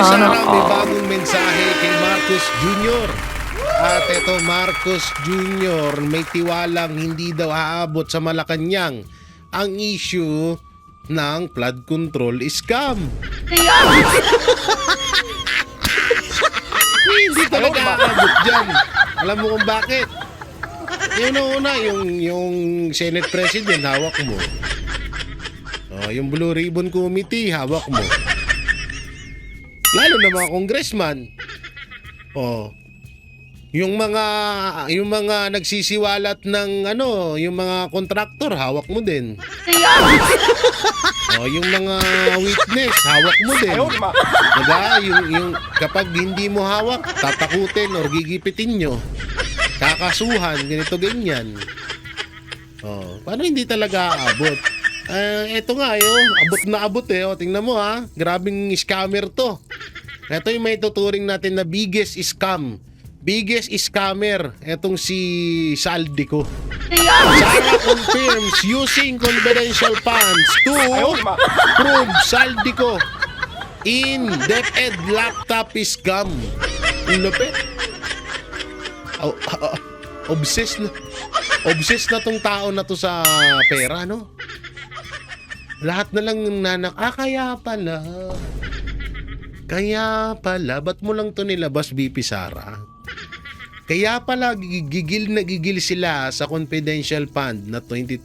Sara may bagong mensahe kay Marcos Jr. At eto, Marcos Jr. may tiwalang hindi daw aabot sa Malacanang ang issue ng flood control scam. Hindi talaga aabot dyan. Alam mo kung bakit? Yung una, yung Senate President, hawak mo. Yung Blue Ribbon Committee, hawak mo. Lalo na mga congressman. Yung mga nagsisiwalat ng yung mga kontraktor, hawak mo din. Yung mga witness, hawak mo din. Diba? Yung kapag hindi mo hawak, tatakutin or gigipitin nyo. Kakasuhan, ganito ganyan. Paano hindi talaga aabot? Eto nga abot na abot tingnan mo grabing scammer to. Ito yung may tuturing natin na biggest scam. Biggest scammer, etong si Saldico. Sara confirms using confidential funds to prove Saldico in DepEd laptop scam. Lupit. Obsessed na tong tao na to sa pera, no? Lahat na lang kaya pala, ba't mo lang to nilabas, BP Sara? Kaya pala gigil sila sa confidential fund na 125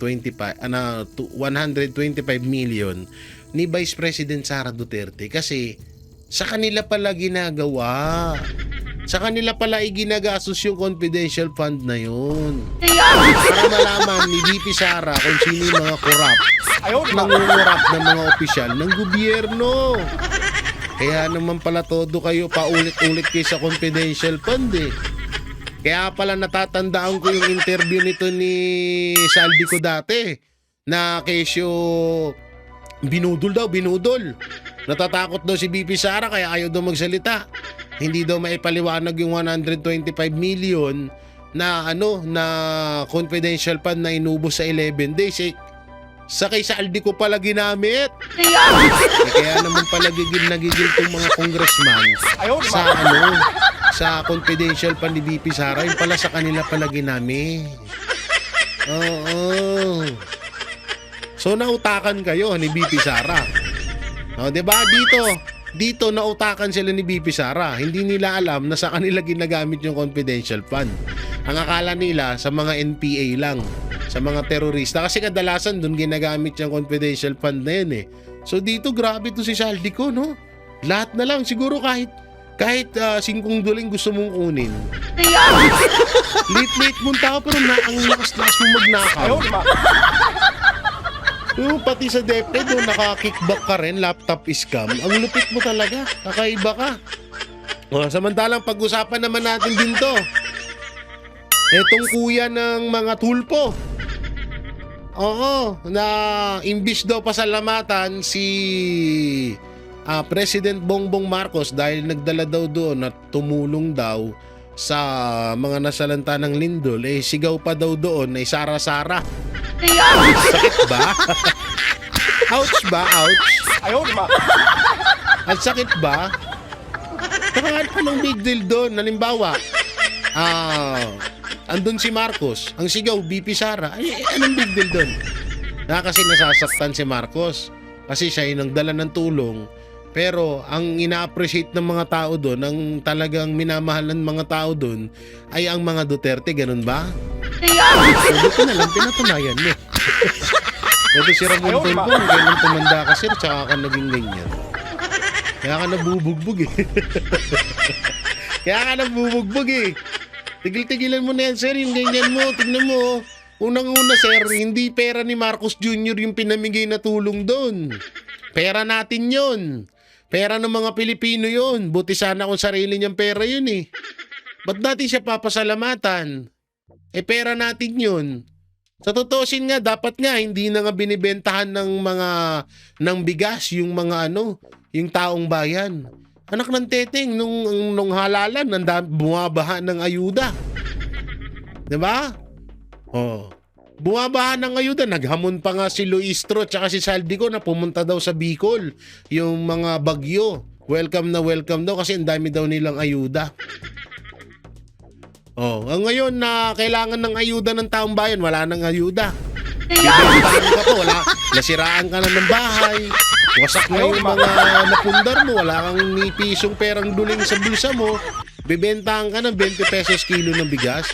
million ni Vice President Sara Duterte kasi sa kanila pala ginagawa. Sa kanila pala iginagastos yung confidential fund na yun. Para malaman ni BP Sara kung sino yung mga korap, nangungurap ng mga opisyal ng gobyerno. Kaya naman pala todo kayo paulit-ulit kayo sa confidential fund Kaya pala natatandaan ko yung interview nito ni Saldico dati na kesyo binudol. Natatakot daw si BP Sara kaya ayaw daw magsalita. Hindi daw maipaliwanag yung 125 million na confidential fund na inubos sa 11 days sa kay Saldico pala ginamit. Kaya naman pala gigil tong mga congressman sa confidential fund ni BP Sara, yung pala sa kanila pala ginamit. So nautakan kayo ni BP Sara. 'Di ba dito nautakan sila ni BP Sara. Hindi nila alam na sa kanila ginagamit yung confidential fund. Ang akala nila sa mga NPA lang, sa mga terorista. Kasi kadalasan doon ginagamit yung confidential fund na yun So dito grabe to si Saldico, no? Lahat na lang. Siguro kahit 5 duling gusto mong kunin. Late mong tao pero ang lakas-lakas mo magnakaw. Pati sa DepEd naka-kickback ka rin, laptop scam. Ang lupit mo talaga. Kakaiba ka. Samantalang pag-usapan naman natin din to. Etong kuya ng mga tulpo. Na imbis daw pasalamatan si President Bongbong Marcos dahil nagdala daw doon at tumulong daw sa mga nasalanta ng lindol, sigaw pa daw doon Sara-Sara. Sakit ba? Ouch ba? Ouch? Ang sakit ba? Anong big deal doon? Halimbawa, andun si Marcos, ang sigaw, BP Sara. Anong big deal doon? Kasi nasasaktan si Marcos. Kasi siya yung nagdala ng tulong. Pero ang ina-appreciate ng mga tao doon, ang talagang minamahal ng mga tao doon, ay ang mga Duterte, ganun ba? Dito na lang, pinatunayan mo. Ito si Ramon Tulfo, ganyan tumanda ka sir, tsaka ka naging ganyan. Kaya ka nabubugbog Tigil-tigilan mo na yan sir, yung ganyan mo, tignan mo. Unang-una sir, hindi pera ni Marcos Jr. yung pinamigay na tulong doon. Pera natin yon. Pera ng mga Pilipino yon. Buti sana kung sarili niyang pera yun Ba't natin siya papasalamatan? Pera natin yun. Sa tutusin nga, dapat nga hindi na nga binibentahan ng bigas yung mga yung taong bayan. Anak ng teteng, nung halalan, bumabaha ng ayuda. Diba? Bumabaha ng ayuda. Naghamon pa nga si Luistro tsaka si Saldico na pumunta daw sa Bicol. Yung mga bagyo. welcome daw kasi ang dami daw nilang ayuda. Ngayon na kailangan ng ayuda ng taong bayan, wala nang ayuda. Bibentahan ka pa, nasiraan ka na ng bahay, wasak na yung mga napundar mo, wala kang ni pisong perang duling sa bulsa mo, bibentahan ka ng 20 pesos kilo ng bigas,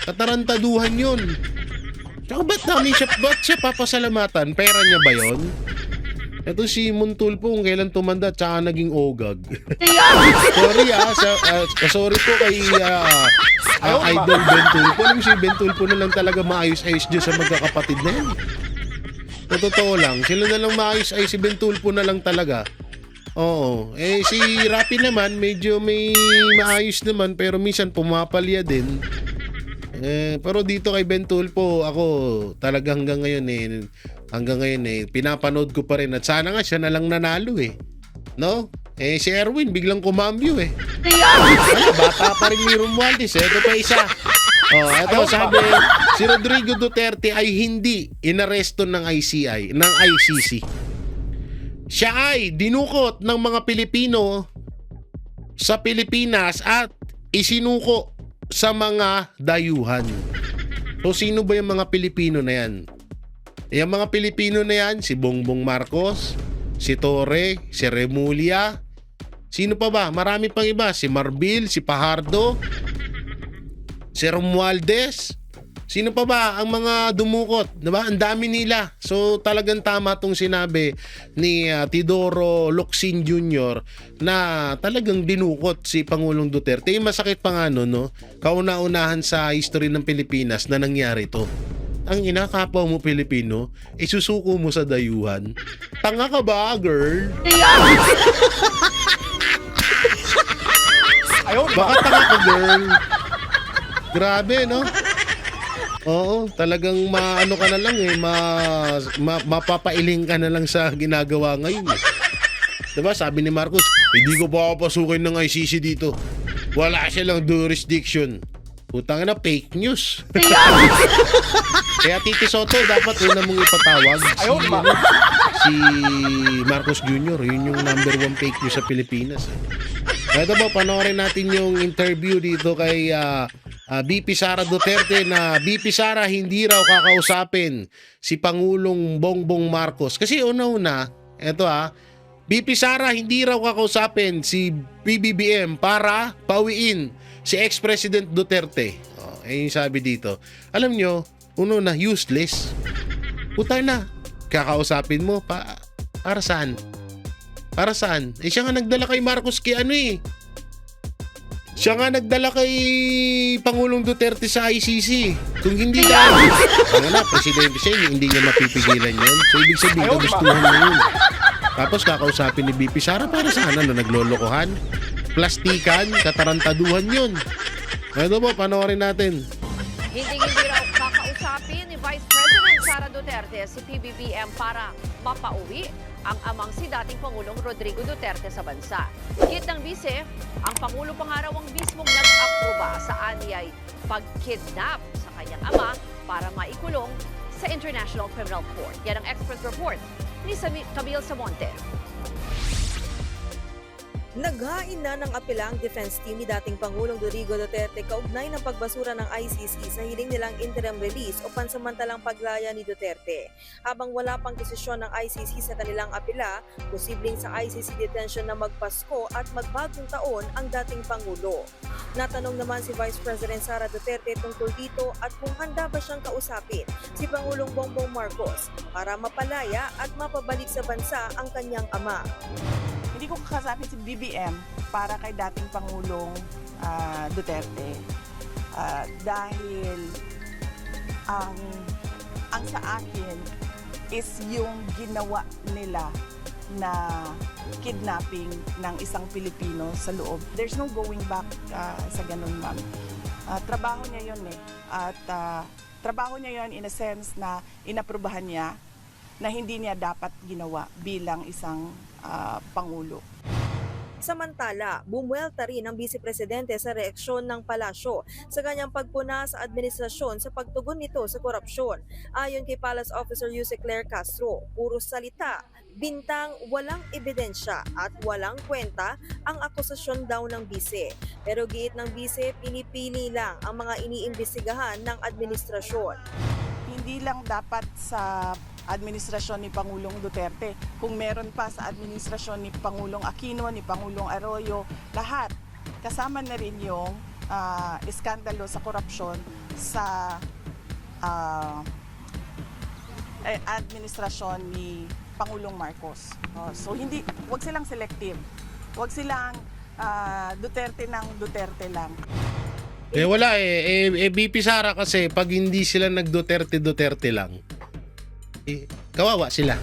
katarantaduhan yun. Tsaka ba't siya papasalamatan? Pera niya ba yun? Ito si Montulpo kung kailan tumanda tsaka naging ogag. Sorry po kay Idol Ben Tulpo. Alam mo si Ben Tulpo na lang talaga maayos-ayos dyan sa magkakapatid na yan. Totoo lang, sila na lang maayos-ayos, si Ben Tulpo na lang talaga. Oo. Si Rapi naman, medyo may maayos naman pero minsan pumapalya din. Pero dito kay Ben Tulpo, ako talaga hanggang ngayon pinapanood ko pa rin at sana nga siya na lang nanalo no? Si Erwin biglang kumambyo bata pa rin ni Romualdez ito pa isa. Ito sabi, si Rodrigo Duterte ay hindi inaresto ng ICC. Siya ay dinukot ng mga Pilipino sa Pilipinas at isinuko sa mga dayuhan. So sino ba yung mga Pilipino na yan? Yung mga Pilipino na yan, si Bongbong Marcos, si Torre, si Remulla, sino pa ba? Marami pang iba, si Marbil, si Fajardo, si Romualdez, sino pa ba ang mga dumukot? Diba? Ang dami nila. So talagang tama tong sinabi ni Teodoro Locsin Jr. na talagang dinukot si Pangulong Duterte. Yung masakit pa nga no? Kauna-unahan sa history ng Pilipinas na nangyari to. Ang kapwa mo Pilipino, isusuko mo sa dayuhan. Tanga ka ba, girl? Baka tanga ka, girl. Grabe, no? Oo, talagang maano ka na lang mapapailing ka na lang sa ginagawa ngayon. Diba, sabi ni Marcos, hindi ko pa papasukin ng ICC dito. Wala silang jurisdiction. Putang na, fake news. Kaya Titi Soto, dapat una mong ipatawag si Marcos Jr. Yun yung number 1 fake news sa Pilipinas. Ito po, panoorin natin yung interview dito kay BP Sara Duterte na BP Sara hindi raw kakausapin si Pangulong Bongbong Marcos. Kasi una-una, ito BP Sara hindi raw kakausapin si PBBM para pawiin si ex-president Duterte. Yung sabi dito. Alam nyo, na useless. Puta na. Kakausapin mo para saan? Para saan? Siya nga nagdala kay Marcos Siya nga nagdala kay Pangulong Duterte sa ICC. Kung hindi dahil, presidente siya, hindi niya mapipigilan yun. So, ibig sabihin, kagustuhan niya yun. Tapos kakausapin ni BP Sara para saan? Naglolokohan? Plastikan, katarantaduhan yun. Ito po, panoorin natin. Hindi raw kakausapin ni Vice President Sara Duterte si PBBM para mapauwi ang amang si dating Pangulong Rodrigo Duterte sa bansa. Higit ng bise, ang Pangulo pa nga raw ang mismong nag-aproba sa anyay pag-kidnap sa kanyang ama para maikulong sa International Criminal Court. Yan ang expert report ni Camille Samonte. Naghain na ng apela ang defense team ni dating Pangulong Rodrigo Duterte kaugnay ng pagbasura ng ICC sa hiling nilang interim release o pansamantalang paglaya ni Duterte. Habang wala pang desisyon ng ICC sa kanilang apela, posibleng sa ICC detention na magpasko at magbagong taon ang dating Pangulo. Natanong naman si Vice President Sara Duterte tungkol dito at kung handa ba siyang kausapin si Pangulong Bongbong Marcos para mapalaya at mapabalik sa bansa ang kanyang ama. Hindi ko kakasapin si BBM para kay dating Pangulong Duterte dahil ang sa akin is yung ginawa nila na kidnapping ng isang Pilipino sa loob. There's no going back sa ganun, ma'am. Trabaho niya yun at trabaho niya yun in a sense na inaprubahan niya na hindi niya dapat ginawa bilang isang Pangulo. Samantala, bumuelta rin ang Vice Presidente sa reaksyon ng palasyo sa kanyang pagpuna sa administrasyon sa pagtugon nito sa korupsyon. Ayon kay Palace Officer Yuse Claire Castro, puro salita, bintang walang ebidensya at walang kwenta ang akusasyon daw ng Vice. Pero giit ng Vice, pinipili lang ang mga iniimbestigahan ng administrasyon. Hindi lang dapat sa administrasyon ni Pangulong Duterte. Kung meron pa sa administrasyon ni Pangulong Aquino, ni Pangulong Arroyo, lahat. Kasama na rin yung iskandalo sa korupsyon sa administrasyon ni Pangulong Marcos. So wag silang selective. Wag silang Duterte ng Duterte lang. Wala BP Sara kasi pag hindi sila nag-Duterte lang, kawawa sila.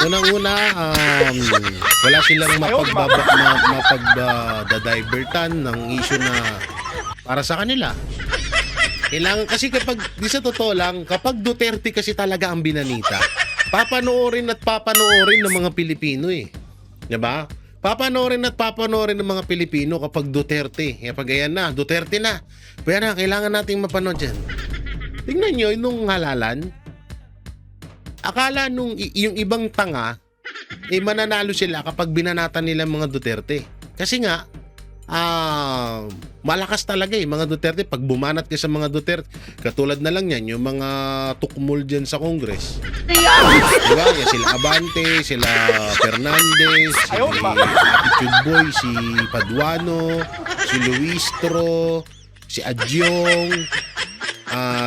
Unang-una, wala silang mapagdadivertan ng issue na para sa kanila. Kailangan kasi kapag, di sa totoo lang, kapag Duterte kasi talaga ang binanita, papanoorin ng mga Pilipino eh. Diba? Papanoorin ng mga Pilipino kapag Duterte. Kapag ayan na, Duterte na. Pero kailangan nating mapanood dyan. Tingnan nyo, nung halalan, akala nung yung ibang tanga, mananalo sila kapag binanatan nila mga Duterte. Kasi nga, malakas talaga mga Duterte. Pag bumanat ka sa mga Duterte, katulad na lang yan, yung mga tukmol dyan sa Congress. Diba? Yan, sila Abante, sila Fernandez, si Attitude Boy, si Paduano, si Luistro, si Adyong,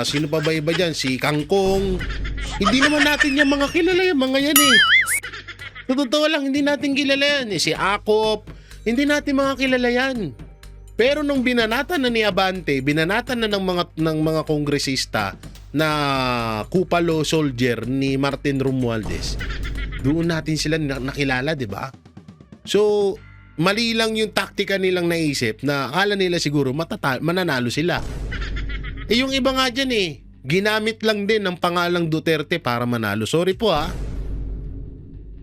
sino pa ba iba dyan? Si Kangkong. Hindi naman natin yung mga kilala yung mga yan eh. Sa totoo lang, hindi natin kilala yan. Si Akop, hindi natin mga kilala yan. Pero nung binanatan na ni Abante, binanatan na ng mga kongresista na Kupalo soldier ni Martin Romualdez, doon natin sila nakilala, di ba? So, mali lang yung taktika nilang naisip na akala nila siguro mananalo sila. Yung iba nga dyan ginamit lang din ng pangalang Duterte para manalo. Sorry po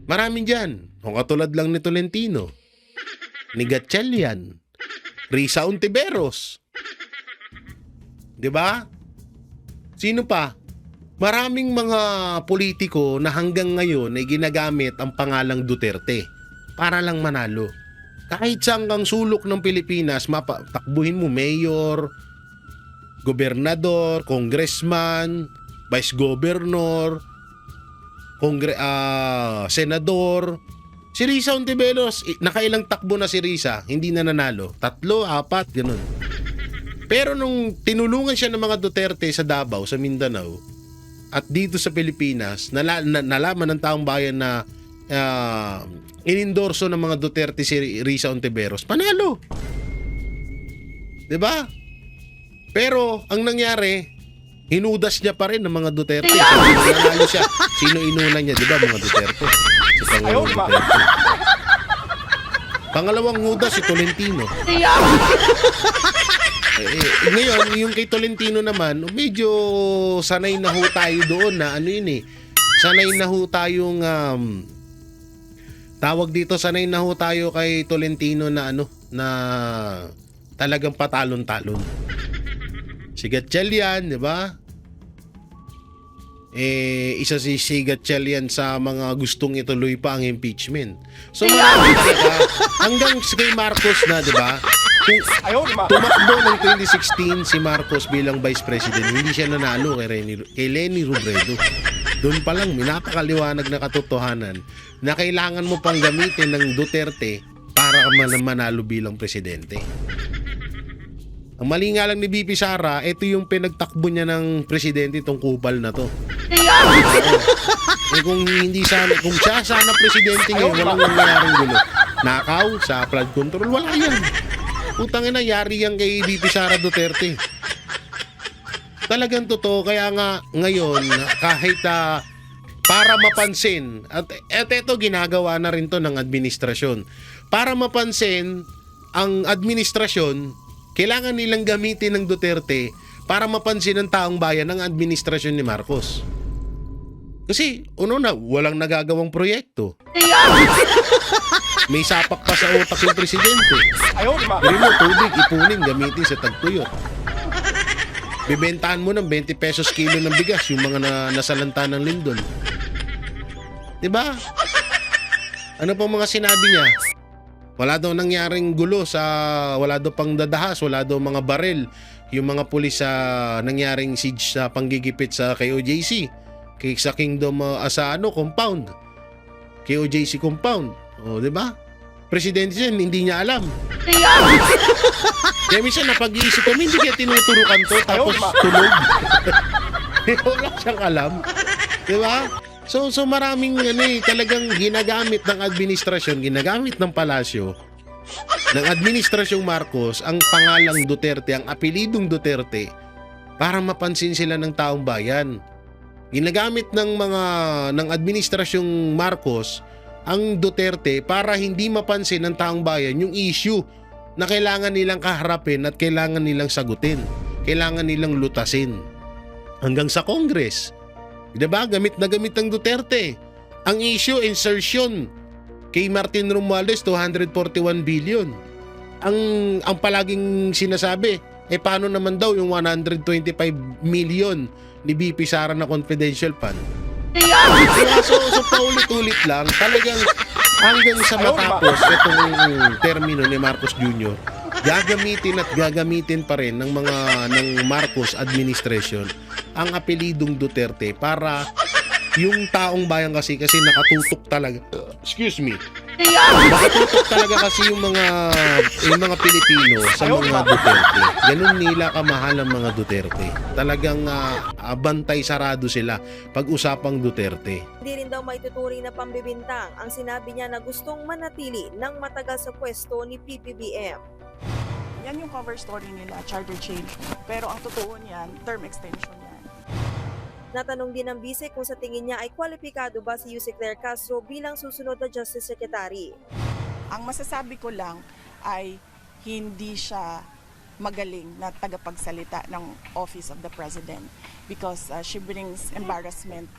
maraming dyan. Kung katulad lang ni Tolentino, ni Gatchalian, Risa Ontiveros. Diba? Sino pa? Maraming mga politiko na hanggang ngayon ay ginagamit ang pangalang Duterte para lang manalo. Kahit sa hanggang sulok ng Pilipinas, takbuhin mo mayor, gobernador, congressman, vice governor, senador. Si Risa Ontiveros, nakailang takbo na si Risa, hindi na nanalo. 3, 4, ganun. Pero nung tinulungan siya ng mga Duterte sa Davao, sa Mindanao, at dito sa Pilipinas, nalaman ng taong bayan na inendorso ng mga Duterte si Risa Ontiveros, panalo. 'Di ba? Pero ang nangyari, hinudas niya pa rin ng mga Duterte. Nanalo siya. Sino inuna niya, 'di ba, mga Duterte? Si Pangulong Duterte. Pangalawang hudas si Tolentino. Ngayon, yung kay Tolentino naman, medyo sanay na ho tayo doon na sanay na ho tayong tawag dito, sanay na ho tayo kay Tolentino na na talagang patalon-talon. Si Gatchalian, di ba? Isa si Gatchalian sa mga gustong ituloy pa ang impeachment. So marami talaga hanggang kay Marcos na, di ba? Kung tumakbo ng 2016 si Marcos bilang Vice President, hindi siya nanalo kay Leni Robredo. Doon pa lang, napakaliwanag na katotohanan na kailangan mo pang gamitin ng Duterte para manalo bilang presidente. Ang mali nga lang ni BP Sara, ito yung pinagtakbo niya ng presidente, itong kupal na to. Kung siya sana presidente ngayon, walang nangyayaring gulo. Nakaw sa flood control, wala yan. Putang ina, yari yan kay BP Sara Duterte. Talagang totoo, kaya nga ngayon, kahit para mapansin, at ito ginagawa na rin to ng administrasyon. Para mapansin ang administrasyon, kailangan nilang gamitin ng Duterte para mapansin ng taong bayan ang administrasyon ni Marcos. Kasi, walang nagagawang proyekto. May sapak pa sa utak yung presidente. Pero mo, tubig, ipunin, gamitin sa tagtuyot. Bibentahan mo ng 20 pesos kilo ng bigas yung mga nasalanta ng lindol. Diba? Ano pang mga sinabi niya? Wala daw nangyaring gulo wala daw pang dadahas, wala daw mga baril. Yung mga pulis sa nangyaring siege sa panggigipit sa KOJC. Sa Kingdom compound. KOJC compound. O, di ba? Presidente yan, hindi niya alam. Kaya minsan napag-iisip ko, hindi kaya tinuturukan to tapos tulog. Wala siyang alam. Di ba? So maraming talagang ginagamit ng administrasyon, ginagamit ng palasyo, ng administrasyong Marcos, ang pangalang Duterte, ang apelidong Duterte, para mapansin sila ng taong bayan. Ginagamit ng administrasyong Marcos ang Duterte para hindi mapansin ng taong bayan yung issue na kailangan nilang kaharapin at kailangan nilang sagutin, kailangan nilang lutasin. Hanggang sa Congress, diba? Gamit na gamit ng Duterte. Ang issue, insertion kay Martin Romualdez, 241 billion. Ang palaging sinasabi, paano naman daw yung 125 million ni BP Sara na confidential fund? So paulit-ulit lang, talagang hanggang sa matapos itong termino ni Marcos Jr., gagamitin pa rin ng Marcos administration ang apelidong Duterte para yung taong bayan kasi nakatutok talaga. Nakatutok talaga kasi yung mga Pilipino sa mga Duterte. Ganun nila kamahal ang mga Duterte. Talagang bantay sarado sila pag usapang Duterte. Hindi rin daw maituturing na pambibintang ang sinabi niya na gustong manatili ng matagal sa pwesto ni PBBM. Yan yung cover story nila, charter change. Pero ang totoo niyan, term extension yan. Natanong din ng bise kung sa tingin niya ay kwalipikado ba si Yusek Claire Castro bilang susunod na Justice Secretary. Ang masasabi ko lang ay hindi siya magaling na tagapagsalita ng Office of the President because she brings embarrassment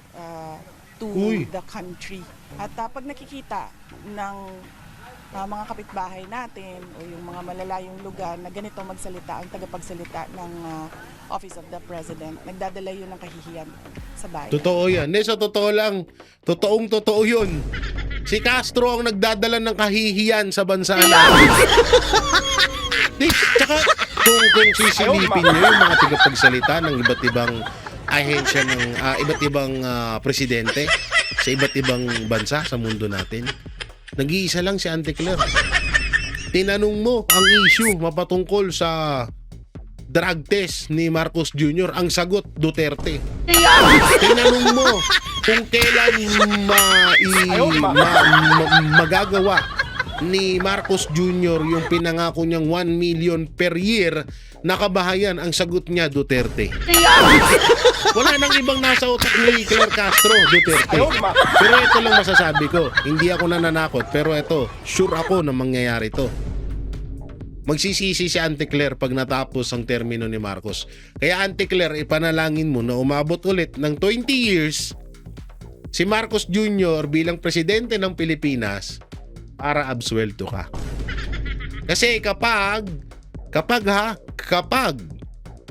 to the country. At pag nakikita ng mga kapitbahay natin o yung mga malalayong lugar na ganito magsalita ang tagapagsalita ng Office of the President, nagdadala yun ng kahihiyan sa bayan. Totoo yan. Sa totoo lang, totoo yun. Si Castro ang nagdadala ng kahihiyan sa bansa natin. Tsaka kung sisilipin nyo yung mga tagapagsalita ng iba't ibang ahensya ng iba't ibang presidente sa iba't ibang bansa sa mundo natin, nag-iisa lang si Auntie Claire. Tinanong mo ang issue mapatungkol sa drug test ni Marcos Jr., ang sagot, Duterte. Tinanong mo kung kailan magagawa ni Marcos Jr. yung pinangako niyang 1 million per year na kabahayan, ang sagot niya, Duterte. Wala nang ibang nasa utak ni Claire Castro, Duterte. Pero ito lang masasabi ko, hindi ako nananakot, pero ito, sure ako na mangyayari to. Magsisisi si Auntie Claire pag natapos ang termino ni Marcos. Kaya Auntie Claire, ipanalangin mo na umabot ulit ng 20 years si Marcos Jr. bilang presidente ng Pilipinas para absuelto ka. Kasi kapag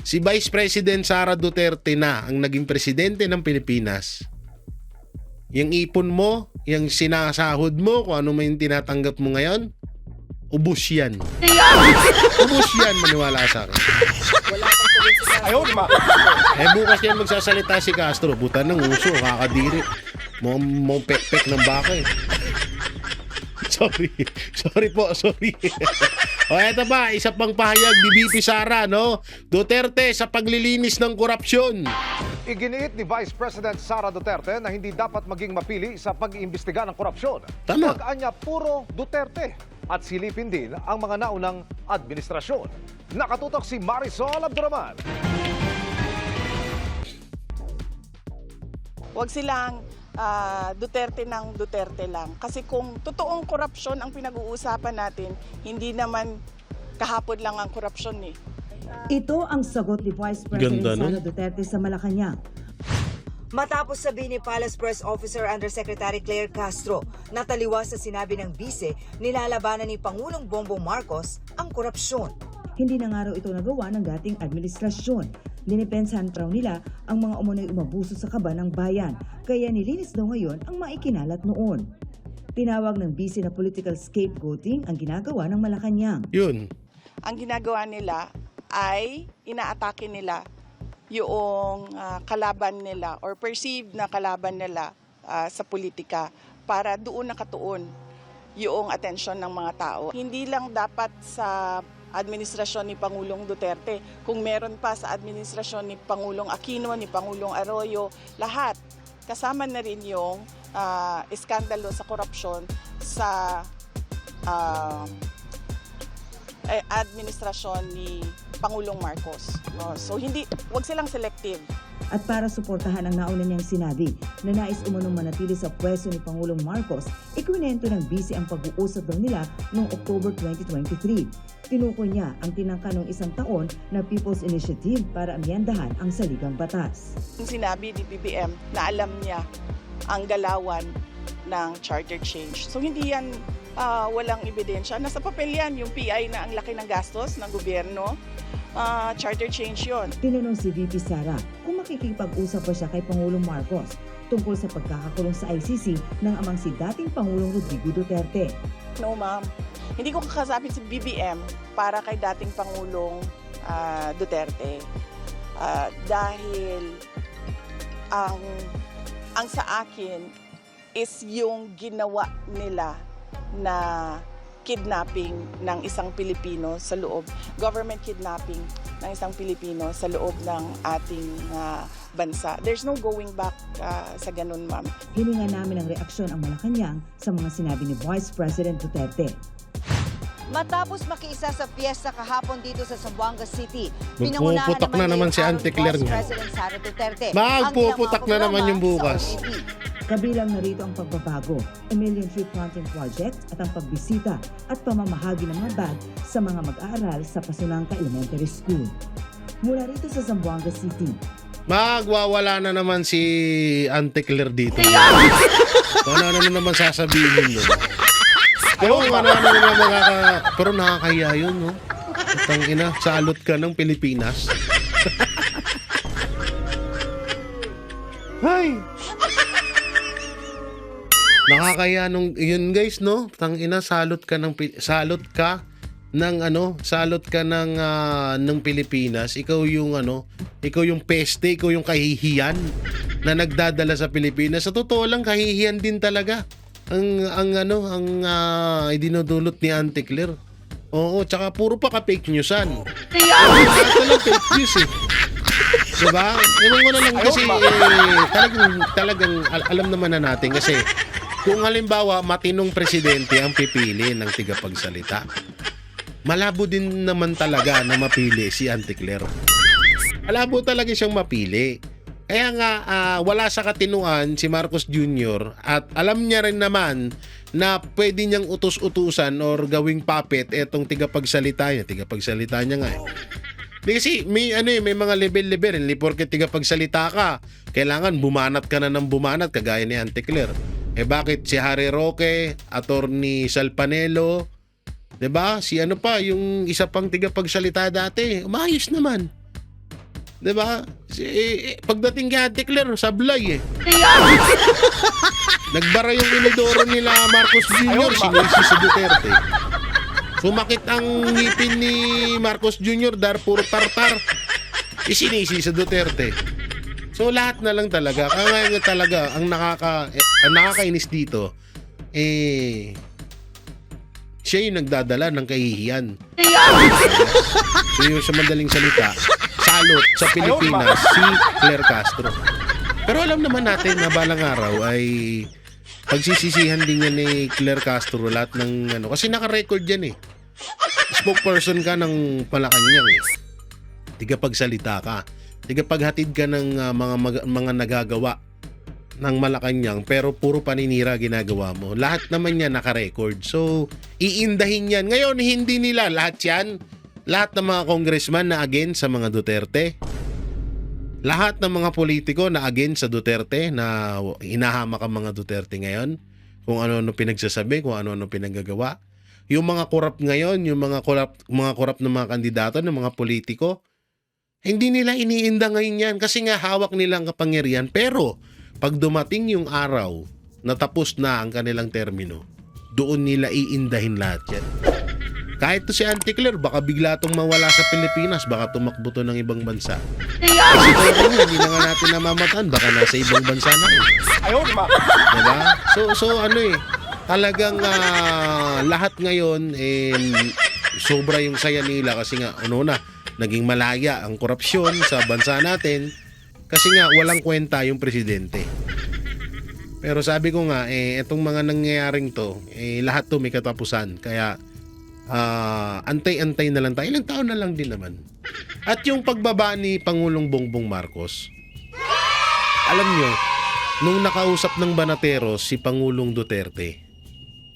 si Vice President Sara Duterte na ang naging presidente ng Pilipinas, yung ipon mo, yung sinasahod mo, kung ano man yung tinatanggap mo ngayon, ubos yan. Ubos yan, maniwala sa akin. Wala pang tuloy si Castro. Bukas yan magsasalita si Castro. Buta ng uso, kakadiri. Mong pek-pek ng baka eh. Sorry po. O eto ba, isa pang pahayag ni BP Sara, no? Duterte sa paglilinis ng korupsyon. Iginiit ni Vice President Sara Duterte na hindi dapat maging mapili sa pag-iimbestiga ng korupsyon. Tama. Pag-anya puro Duterte at silipin din ang mga naunang administrasyon. Nakatutok si Marisol Abduraman. Huwag silang Duterte ng Duterte lang. Kasi kung totoong korupsyon ang pinag-uusapan natin, hindi naman kahapon lang ang korupsyon eh. Ito ang sagot ni Vice President Ganda nun. Sara Duterte sa Malacanang. Matapos sabihin ni Palace Press Officer Undersecretary Claire Castro na taliwas sa sinabi ng bise, nilalabanan ni Pangulong Bongbong Marcos ang korupsyon. Hindi na nga raw ito nagawa ng dating administrasyon. Dinipensahan raw nila ang mga umunoy umabuso sa kaban ng bayan, kaya nilinis daw ngayon ang maikinalat noon. Tinawag ng bise na political scapegoating ang ginagawa ng Malacanang. Yun. Ang ginagawa nila ay inaatake nila yung kalaban nila or perceived na kalaban nila sa politika para doon nakatuon yung atensyon ng mga tao. Hindi lang dapat sa administrasyon ni Pangulong Duterte, kung meron pa sa administrasyon ni Pangulong Aquino, ni Pangulong Arroyo, lahat kasama na rin yung iskandalo sa korupsyon sa administrasyon ni Pangulong Marcos. No? So wag silang selective. At para suportahan ang nauna niyang sinabi na nais umunong manatili sa pwesto ni Pangulong Marcos, ikwinento ng bise ang pag-uusap daw nila noong October 2023. Tinukoy niya ang tinangka ng 1 taon na People's Initiative para amyendahan ang saligang batas. Sinabi ni BBM na alam niya ang galawan ng charter change. So hindi yan walang ebidensya. Nasa papel yan, yung PI na ang laki ng gastos ng gobyerno. Charter change yon. Tinanong si VP Sara kung makikipag-usap pa siya kay Pangulong Marcos tungkol sa pagkakakulong sa ICC ng amang si dating Pangulong Rodrigo Duterte. No ma'am, hindi ko kakasapin si BBM para kay dating Pangulong Duterte. Dahil ang sa akin is yung ginawa nila na kidnapping ng isang Pilipino sa loob, government kidnapping ng isang Pilipino sa loob ng ating bansa. There's no going back sa ganun, ma'am. Hininga namin ang reaksyon ang Malacanang sa mga sinabi ni Vice President Duterte. Matapos makiisa sa piyesta kahapon dito sa Zamboanga City, Magpuputak na naman si Auntie Claire Vice niya. President Sara Duterte. Magpuputak na naman yung bukas. Kabilang narito ang pagbabago, a million tree planting project at ang pagbisita at pamamahagi ng mga bag sa mga mag-aaral sa Pasunangka Elementary School. Mula rito sa Zamboanga City, Magwawala na naman si Auntie Claire dito. Kung ano naman sasabihin nun. Pero pero nakakahiya yun, no? Itang ina, salot ka ng Pilipinas. Hay! Nakakaya nung yun guys, no? Tangina, salot ka ng Pilipinas. Ikaw yung peste, ikaw yung kahihiyan na nagdadala sa Pilipinas. Sa totoo lang, kahihiyan din talaga ang idinudulot ni Auntie Claire. Oo, tsaka puro pa ka-fake newsan. Ito lang fake news eh. Diba? Ewan ko na lang kasi talagang alam naman na natin kasi kung halimbawa matinong presidente ang pipili ng tigapagsalita, malabo din naman talaga na mapili si Auntie Claire. Malabo talaga siyang mapili. Kaya nga wala sa katinuan si Marcos Jr. at alam niya rin naman na pwede niyang utos-utusan or gawing puppet etong tigapagsalita niya. Tigapagsalita niya nga eh. Kasi may mga level-level. Hindi porke tigapagsalita ka, kailangan bumanat ka na ng bumanat kagaya ni Auntie Claire. Eh bakit si Harry Roque, Attorney Salpanelo, 'di ba? Si yung isa pang tigapagsalita dati, umayos naman. 'Di ba? Pagdating kay Auntie Claire, sablay eh. Nagbara yung inidoro nila Marcos Jr. Sinisi sa Duterte. Sumakit ang ngipin ni Marcos Jr. puro tartar. Isinisi sa Duterte. So lahat na lang talaga. Kaya nga talaga ang nakakainis dito siya yung nagdadala ng kahihiyan. So yung sa madaling salita, salot sa Pilipinas si Claire Castro. Pero alam naman natin na balang araw ay pagsisisihan din yan ni Claire Castro lahat ng kasi naka-record yan eh. Spokesperson ka ng Malacanang eh. Tigapagsalita ka. Tigapaghatid ka ng mga nagagawa ng Malacanang pero puro paninira ginagawa mo. Lahat naman yan naka-record. So, iindahin yan. Ngayon, hindi nila lahat yan. Lahat ng mga congressman na against sa mga Duterte. Lahat ng mga politiko na against sa Duterte, na hinahamak ang mga Duterte ngayon, kung ano-ano pinagsasabi, kung ano-ano pinagagawa. Yung mga korap ngayon, yung mga korap ng mga kandidato, ng mga politiko, hindi nila iniinda ngayon yan kasi nga hawak nilang kapangyarihan. Pero pag dumating yung araw na tapos na ang kanilang termino, doon nila iindahin lahat yan. Kahit to si Auntie Claire, baka bigla itong mawala sa Pilipinas, baka tumakbo to ng ibang bansa. Kasi ito hindi na nga natin namamataan, baka nasa ibang bansa na. Diba? So ano talagang lahat ngayon, sobra yung saya nila kasi nga, naging malaya ang korupsyon sa bansa natin kasi nga walang kwenta yung presidente. Pero sabi ko nga, itong mga nangyayaring to, lahat to may katapusan. Kaya, antay-antay na lang tayo. Ilang taon na lang din naman. At yung pagbaba ni Pangulong Bongbong Marcos, alam nyo, nung nakausap ng Banateros si Pangulong Duterte,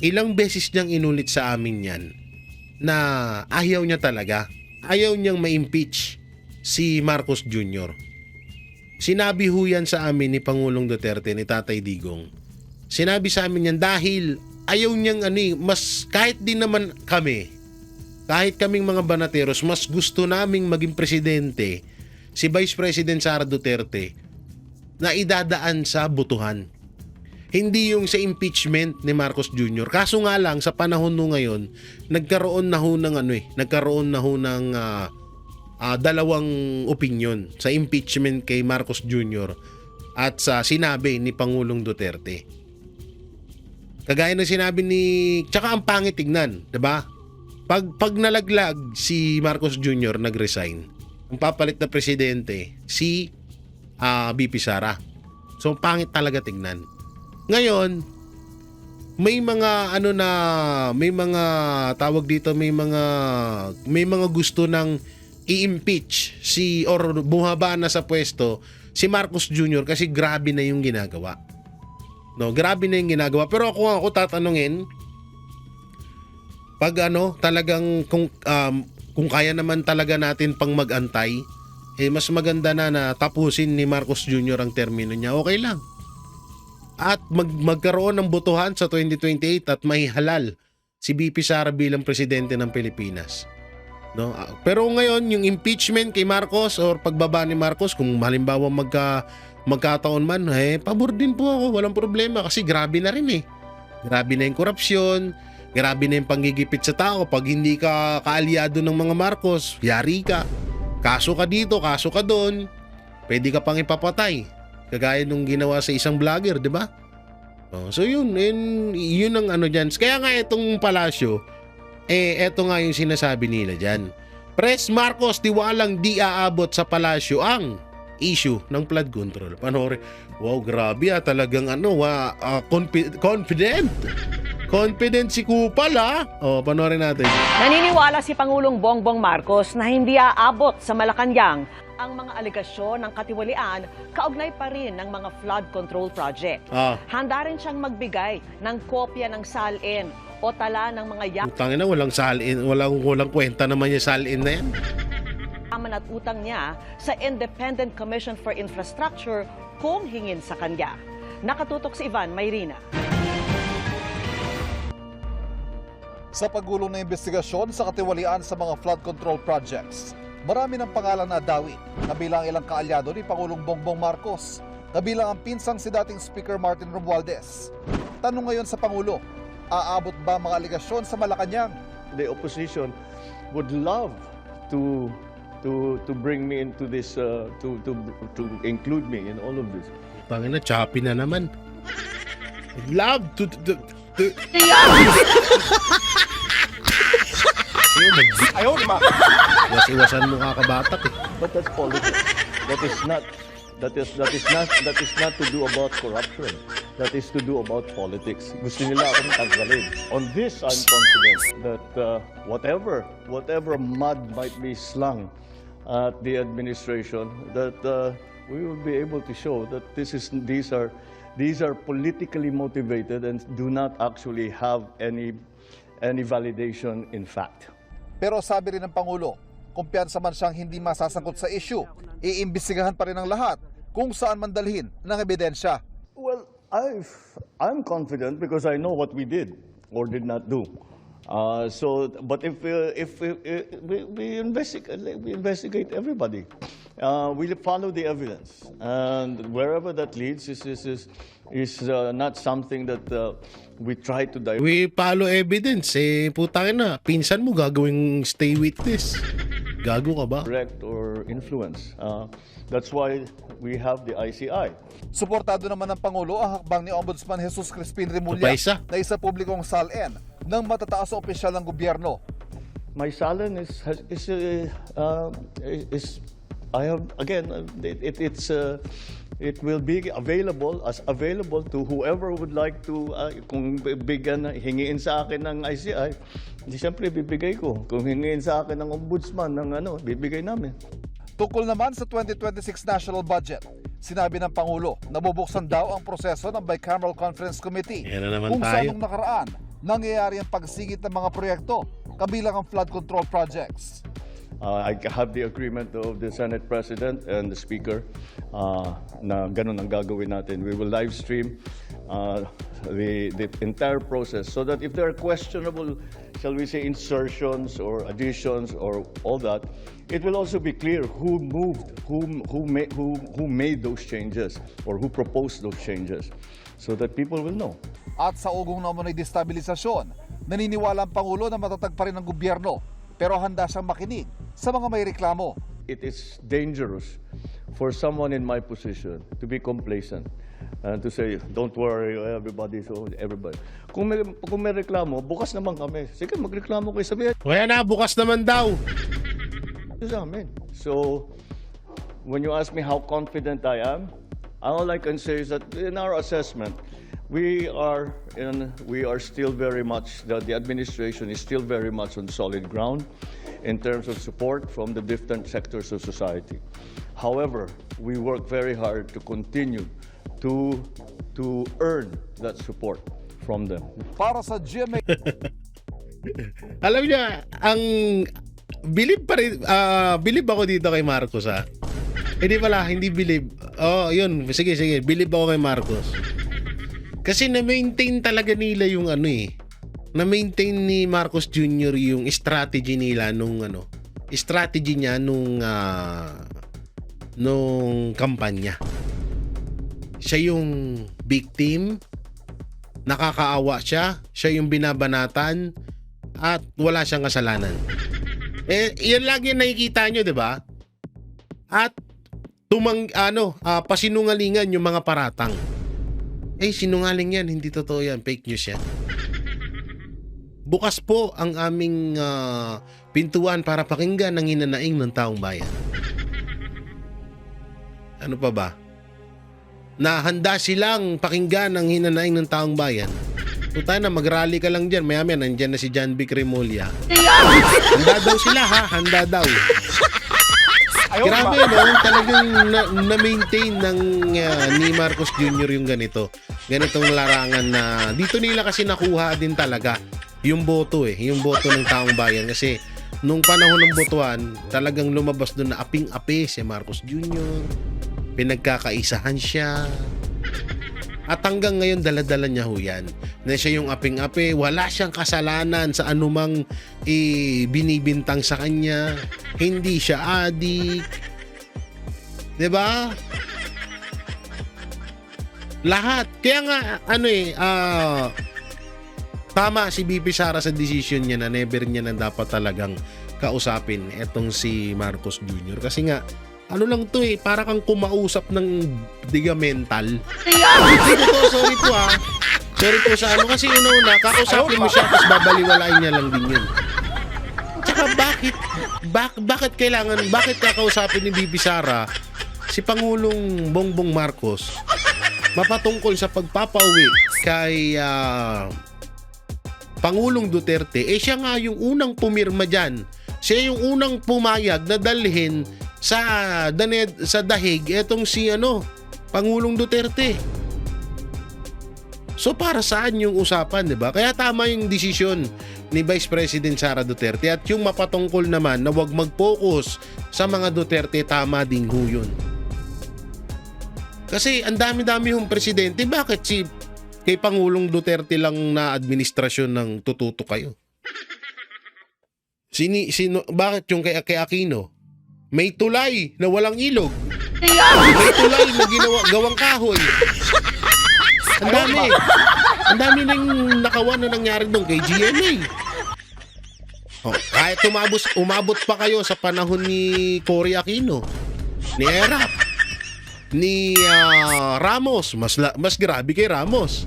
ilang beses niyang inulit sa amin yan na ayaw niya talaga. Ayaw niyang ma-impeach si Marcos Jr. Sinabi ho yan sa amin ni Pangulong Duterte, ni Tatay Digong. Sinabi sa amin yan dahil ayaw niyang mas kahit din naman kami, kahit kaming mga Banateros, mas gusto naming maging presidente si Vice President Sara Duterte na idadaan sa botohan. Hindi yung sa impeachment ni Marcos Jr. Kaso nga lang sa panahon no ngayon, nagkaroon na ho ng dalawang opinion sa impeachment kay Marcos Jr. at sa sinabi ni Pangulong Duterte. Kagaya ng sinabi tsaka ang pangit tignan, 'di ba? Pag nalaglag si Marcos Jr. nag-resign, ang papalit na presidente si BP Sara. So pangit talaga tignan. Ngayon, may mga may mga tawag dito, may mga gusto ng i-impeach or bumaba na sa pwesto si Marcos Jr. kasi grabe na yung ginagawa. No, grabe na yung ginagawa. Pero ako tatanungin, pag talagang kung kaya naman talaga natin pang mag-antay, mas maganda na tapusin ni Marcos Jr. ang termino niya. Okay lang. At magkaroon ng botohan sa 2028 at may halal si BP Sara bilang presidente ng Pilipinas. No? Pero ngayon, yung impeachment kay Marcos or pagbaba ni Marcos, kung halimbawa magkataon man, pabor din po ako, walang problema kasi grabe na rin Grabe na yung korupsyon, grabe na yung panggigipit sa tao. Pag hindi ka kaalyado ng mga Marcos, yari ka. Kaso ka dito, kaso ka doon, pwede ka pang ipapatay. Kagaya nung ginawa sa isang vlogger, di ba? So yun ang dyan. Kaya nga itong palasyo, eto nga yung sinasabi nila dyan. Pres Marcos, tiwalang di aabot sa palasyo ang issue ng flood control. Panoorin. Wow, grabe talagang confident. Confident si Kupal panoorin natin. Naniniwala si Pangulong Bongbong Marcos na hindi aabot sa Malacanang ang mga aligasyon ng katiwalian kaugnay pa rin ng mga flood control project. Handa rin siyang magbigay ng kopya ng salin o tala ng mga Utangin na, walang salin, walang kwenta naman yung salin na yan. yaman at utang niya sa Independent Commission for Infrastructure kung hingin sa kanya. Nakatutok si Ivan Mayrina. Sa pagulong na investigasyon sa katiwalian sa mga flood control projects, marami ng pangalan na dawi na bilang ilang kaalyado ni Pangulong Bongbong Marcos, na bilang ang pinsang si dating Speaker Martin Romualdez. Tanong ngayon sa Pangulo, aabot ba mga aligasyon sa Malacanang? The opposition would love to bring me into this, to include me in all of this. Pangin na, choppy na naman. Love to Ayaw naman. Iwas-iwasan mo kakabatak But that's politics. That is not to do about corruption. That is to do about politics. Gusto nila akong tanggalin. On this, I'm confident that whatever mud might be slung at the administration, that we will be able to show that these are politically motivated and do not actually have any validation in fact. Pero sabi rin ng Pangulo, kumpiyansa man siyang hindi masasangkot sa issue, iimbestigahan pa rin ang lahat kung saan man dalhin ng ebidensya. Well, I'm confident because I know what we did or did not do. But if we investigate everybody, we follow the evidence, and wherever that leads is not something that we try to divert. We follow evidence. Putangin na. Pinsan mo gagawing stay witness. Gago ka ba? Direct or influence. That's why we have the ICI. Suportado naman ng Pangulo ang hakbang ni Ombudsman Jesus Crispin Remulla Pa isa. na isa publikong SALN ng matataas na opisyal ng gobyerno. My salon is I have again it will be available to whoever would like to kung hingiin sa akin ng ICI, di siyempre bibigay ko. Kung hingiin sa akin ng ombudsman ng bibigay namin. Tungkol naman sa 2026 national budget, sinabi ng Pangulo na bubuksan daw ang proseso ng Bicameral Conference Committee Yan na naman kung tayo. saan nung nakaraan nangyayari ang pagsigit ng mga proyekto kabilang ang flood control projects. I have the agreement of the Senate President and the Speaker na ganun ang gagawin natin. We will live stream the entire process so that if there are questionable, shall we say, insertions or additions or all that, it will also be clear who made those changes or who proposed those changes so that people will know. At sa ugong naman ay destabilisasyon, naniniwala ang Pangulo na matatag pa rin ang gobyerno pero handa siyang makinig sa mga may reklamo. It is dangerous for someone in my position to be complacent and to say, don't worry, everybody. Kung may reklamo, bukas naman kami. Sige, magreklamo kayo, sabihin Kaya na, bukas naman daw. sa amin. So, when you ask me how confident I am, all I can say is that in our assessment, we are still very much, the administration is still very much on solid ground in terms of support from the different sectors of society. However, we work very hard to continue to earn that support from them. Para sa GMA Alam niya, ang bilib pa rin, bilib ako dito kay Marcos ha. Hindi pala, hindi bilib. Oh, yun, sige, bilib ako kay Marcos. Kasi na-maintain talaga nila yung na-maintain ni Marcos Jr. yung strategy nila strategy niya nung kampanya. Siya yung victim, nakakaawa siya yung binabanatan, at wala siyang kasalanan. Yan lagi yung nakikita nyo, di ba? At pasinungalingan yung mga paratang. Sinungaling yan, hindi totoo yan, fake news yan. Bukas po ang aming pintuan para pakinggan ang hinanaing ng taong bayan. Ano pa ba? Na handa silang pakinggan ang hinanaing ng taong bayan. Puta na, mag-rally ka lang dyan. Maya-maya, nandyan na si John B. Remulla. Handa daw sila ha, handa daw. Grabe no, talagang na-maintain ni Marcos Jr. yung ganitong larangan na dito nila kasi nakuha din talaga yung boto yung boto ng taong bayan kasi nung panahon ng botohan talagang lumabas doon na aping-api si Marcos Jr. Pinagkakaisahan siya at hanggang ngayon dala-dala niya ho yan na siya yung aping-api, wala siyang kasalanan sa anumang binibintang sa kanya, hindi siya adik, diba? Lahat. Kaya nga tama si BP Sara sa decision niya na never niya na dapat talagang kausapin etong si Marcos Jr. Kasi nga lang to para kang kumausap ng diga mental. Sorry po sorry po sa kasi una kakausapin mo siya tapos babaliwalain niya lang din yun. Tsaka bakit kakausapin ni BP Sara si Pangulong Bongbong Marcos mapatungkol sa pagpapauwi kay Pangulong Duterte? Siya nga yung unang pumirma dyan. Siya yung unang pumayag na dalhin sa dahig etong si Pangulong Duterte. So para saan yung usapan, 'di ba? Kaya tama yung desisyon ni Vice President Sara Duterte, at yung mapatungkol naman na wag mag-focus sa mga Duterte, tama din ho yun. Kasi ang dami-dami hong presidente, bakit kay Pangulong Duterte lang na administrasyon ng tututo kayo? Bakit yung kay Aquino? May tulay na walang ilog. May tulay na gawang kahoy. Ang dami nang nakawan na nangyari doon kay GMA. Kahit umabot pa kayo sa panahon ni Cory Aquino, ni Erap, ni Ramos, mas grabe kay Ramos.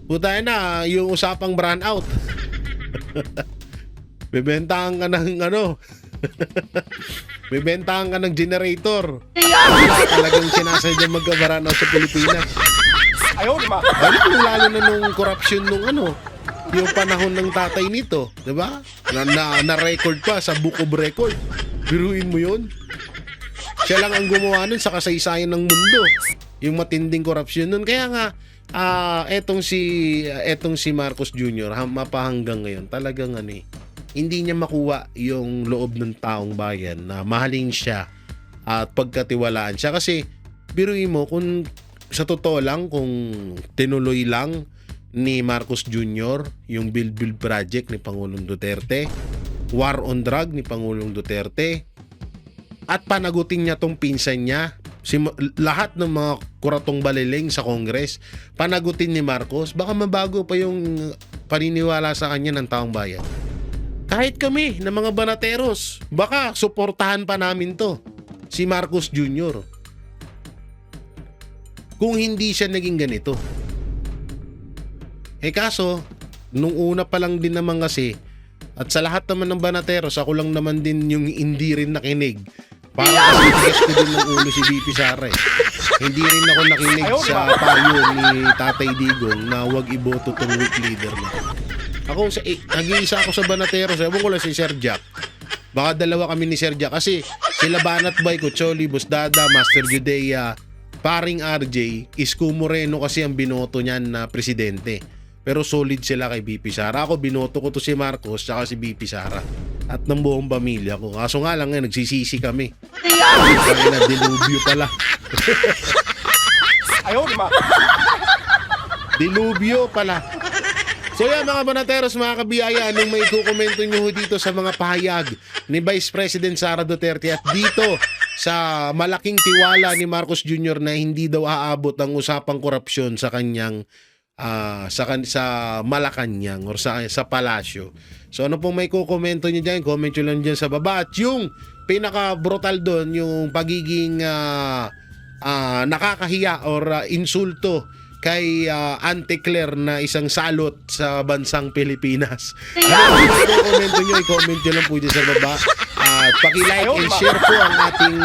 Putay na yung usapang brand out. Bebentahan ka ng bebentahan ka ng generator. Wala talagang sinasadya magka-brand out sa Pilipinas. Lalo na nung corruption nung yung panahon ng tatay nito, 'di ba? Na record pa sa Book of Record. Biruin mo 'yun. Siya lang ang gumawa nun sa kasaysayan ng mundo. Yung matinding korupsyon nun. Kaya nga, etong si Marcos Jr. Mapahanggang ngayon, talagang hindi niya makuha yung loob ng taong bayan na mahalin siya at pagkatiwalaan siya. Kasi, biruin mo, kung sa totoo lang, kung tinuloy lang ni Marcos Jr. yung Build Project ni Pangulong Duterte, War on Drug ni Pangulong Duterte, at panagutin niya tong pinsan niya, lahat ng mga kuratong baliling sa Congress, panagutin ni Marcos, baka mabago pa yung paniniwala sa kanya ng taong bayan. Kahit kami, ng mga banateros, baka suportahan pa namin to, si Marcos Jr. Kung hindi siya naging ganito. Kaso, nung una pa lang din naman kasi, at sa lahat naman ng banateros, ako lang naman din yung hindi rin nakinig. Para kasi tigas ko din ng ulo si VP Sara. Hindi rin ako nakinig sa payo ni Tatay Digong na wag iboto tong weak leader na. Nag-iisa ako sa banateros. Ewan ko lang si Sir Jack. Baka dalawa kami ni Sir Jack. Kasi sila Banat Bay, Kucholi, Boss Dada, Master Judea, paring RJ, Isko Moreno kasi ang binoto niyan na presidente. Pero solid sila kay BP Sara. Ako binoto ko to si Marcos tsaka si BP Sara. At ng buong pamilya ko. Kaso nga lang nagsisisi kami. Kami na dilubyo pala. Dilubyo pala. So yan mga banateros, mga kabiyaya, anong may kukomento nyo dito sa mga pahayag ni Vice President Sara Duterte at dito sa malaking tiwala ni Marcos Jr. na hindi daw aabot ang usapang korupsyon sa kanyang sa Malacanang or sa palasyo. So ano pong may kukomento niyo dyan, comment nyo lang dyan sa baba. At yung pinaka-brutal doon, yung pagiging nakakahiya or insulto kay Auntie Claire na isang salot sa bansang Pilipinas. Ano po may kukomento nyo, i-comment nyo lang po dyan sa baba. At paki-like and share po ang ating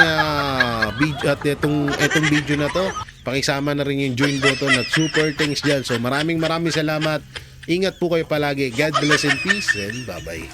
video at itong video na to. Pakisama na rin yung join button at super thanks dyan. So maraming salamat. Ingat po kayo palagi. God bless and peace and bye-bye.